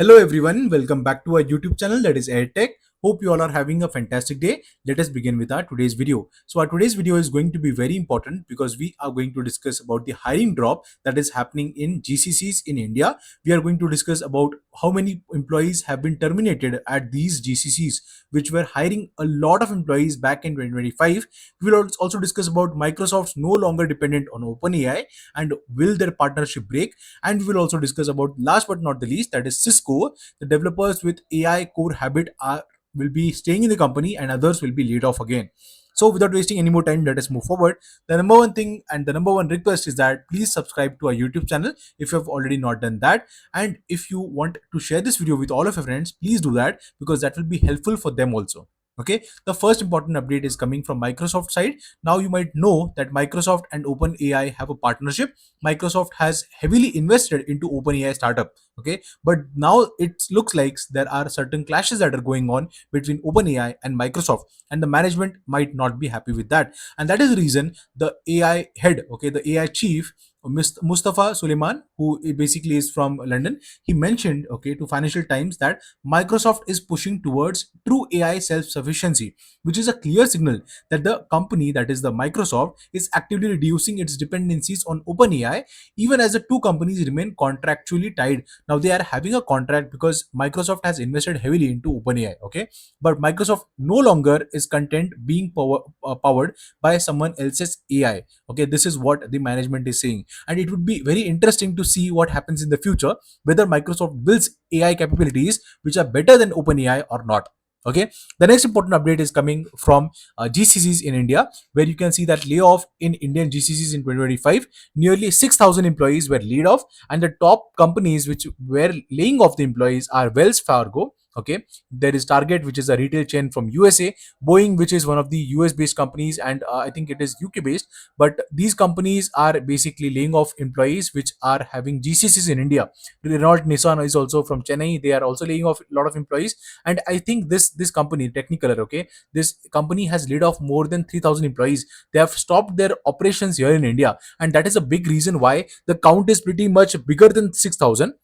Hello everyone, welcome back to our YouTube channel, that is AirTech. Hope you all are having a fantastic day. Let us begin with our today's video. So our today's video is going to be very important because we are going to discuss about the hiring drop that is happening in GCCs in India. We are going to discuss about how many employees have been terminated at these GCCs, which were hiring a lot of employees back in 2025. We will also discuss about Microsoft's no longer dependent on OpenAI and will their partnership break. And we will also discuss about, last but not the least, that is Cisco. The developers with AI core habit are will be staying in the company and others will be laid off again. So without wasting any more time, let us move forward. The number one thing and the number one request is that please subscribe to our YouTube channel if you have already not done that. And if you want to share this video with all of your friends, please do that because that will be helpful for them also. Okay, the first important update is coming from Microsoft side. Now you might know that Microsoft and OpenAI have a partnership. Microsoft has heavily invested into OpenAI startup. Okay, but now it looks like there are certain clashes that are going on between OpenAI and Microsoft, and the management might not be happy with that. And that is the reason the AI head, okay, the AI chief, Mustafa Suleiman, who basically is from London, he mentioned, okay, to Financial Times that Microsoft is pushing towards true AI self-sufficiency, which is a clear signal that the company, that is the Microsoft, is actively reducing its dependencies on OpenAI, even as the two companies remain contractually tied. Now they are having a contract because Microsoft has invested heavily into OpenAI, okay, but Microsoft no longer is content being powered by someone else's AI. Okay, this is what the management is saying, and it would be very interesting to see what happens in the future, whether Microsoft builds AI capabilities which are better than OpenAI or not. Okay, the next important update is coming from GCCs in India, where you can see that layoff in Indian GCCs in 2025, nearly 6,000 employees were laid off, and the top companies which were laying off the employees are Wells Fargo. Okay, there is Target, which is a retail chain from USA, Boeing, which is one of the US based companies, and I think it is UK based, but these companies are basically laying off employees which are having GCCs in India. Renault Nissan is also from Chennai, they are also laying off a lot of employees. And I think this company Technicolor, okay, this company has laid off more than 3,000 employees. They have stopped their operations here in India, and that is a big reason why the count is pretty much bigger than 6,000.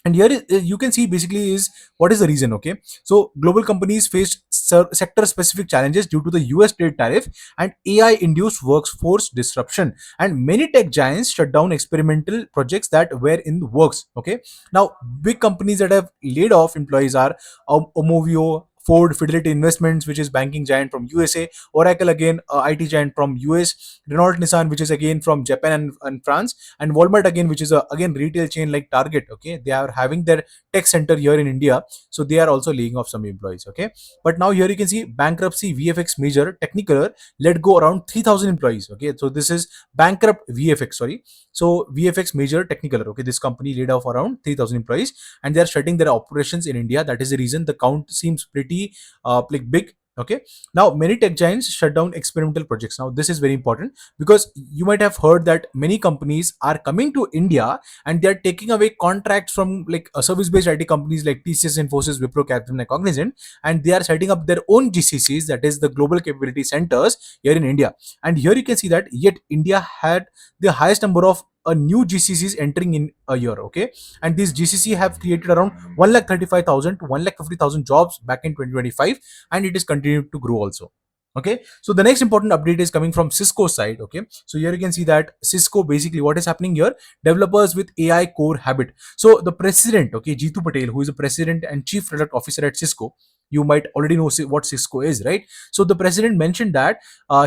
And here you can see basically is what is the reason. Okay, so global companies faced sector specific challenges due to the US trade tariff and AI induced workforce disruption, and many tech giants shut down experimental projects that were in the works. Okay, now big companies that have laid off employees are Omovio, Ford, Fidelity Investments, which is banking giant from USA, Oracle again, IT giant from US, Renault Nissan, which is again from Japan and France, and Walmart again, which is a again retail chain like Target. Okay, they are having their tech center here in India, so they are also laying off some employees. Okay, but now here you can see bankruptcy VFX major Technicolor let go around 3,000 employees. Okay, so this is bankrupt VFX, sorry. So VFX major Technicolor, okay, this company laid off around 3,000 employees and they are shutting their operations in India. That is the reason the count seems pretty like big. Okay, now many tech giants shut down experimental projects. Now this is very important because you might have heard that many companies are coming to India and they are taking away contracts from like service-based IT companies like TCS, Infosys, Wipro, Capgemini, Cognizant, and they are setting up their own GCCs, that is the global capability centers here in India. And here you can see that yet India had the highest number of new GCCs entering in a year. Okay, and these GCC have created around 1,35,000 to 1,50,000 jobs back in 2025, and it is continued to grow also. Okay, so the next important update is coming from Cisco side. Okay, so here you can see that Cisco, basically what is happening here, developers with AI core habit. So the president, okay, Jeetu Patel, who is the president and chief product officer at Cisco, you might already know what Cisco is, right? So the president mentioned that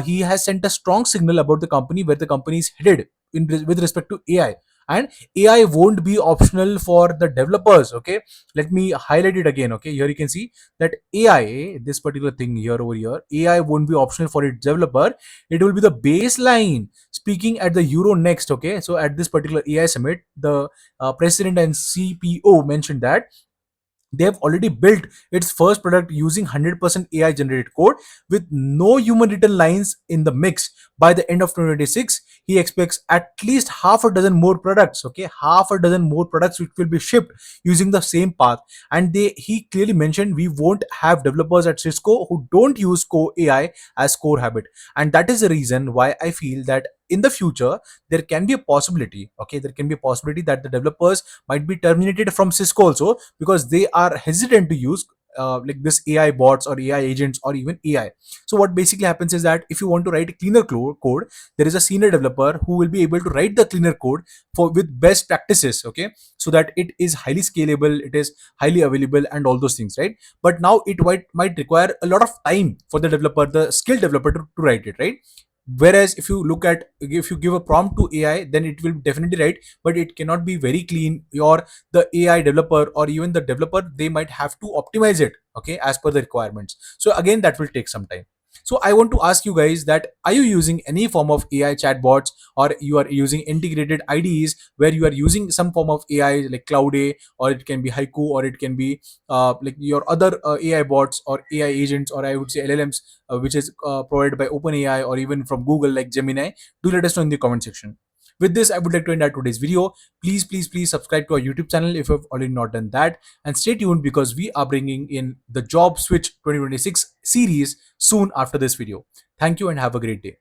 he has sent a strong signal about the company, where the company is headed with respect to AI, and AI won't be optional for the developers. Okay, let me highlight it again. Okay, here you can see that AI, this particular thing here over here, AI won't be optional for its developer. It will be the baseline. Speaking at the Euro Next, okay, so at this particular AI summit, the president and CPO mentioned that they have already built its first product using 100% AI generated code with no human written lines in the mix. By the end of 2026, he expects at least half a dozen more products. Okay, half a dozen more products which will be shipped using the same path. And he clearly mentioned we won't have developers at Cisco who don't use core AI as core habit. And that is the reason why I feel that in the future there can be a possibility, okay, there can be a possibility that the developers might be terminated from Cisco also, because they are hesitant to use like this AI bots or AI agents or even AI. So what basically happens is that if you want to write a cleaner code, there is a senior developer who will be able to write the cleaner code for with best practices, okay, so that it is highly scalable, it is highly available and all those things, right? But now it might require a lot of time for the developer, the skilled developer to write it, right? Whereas if you give a prompt to AI, then it will definitely write, but it cannot be very clean. Or the AI developer or even the developer, they might have to optimize it, okay, as per the requirements. So again, that will take some time. So I want to ask you guys that, are you using any form of AI chatbots, or you are using integrated IDEs where you are using some form of AI like Cloud A, or it can be Haiku, or it can be like your other AI bots or AI agents, or I would say LLMs, which is provided by OpenAI or even from Google like Gemini? Do let us know in the comment section. With this, I would like to end our today's video. Please subscribe to our YouTube channel if you have already not done that, and stay tuned because we are bringing in the Job Switch 2026 series soon after this video. Thank you and have a great day.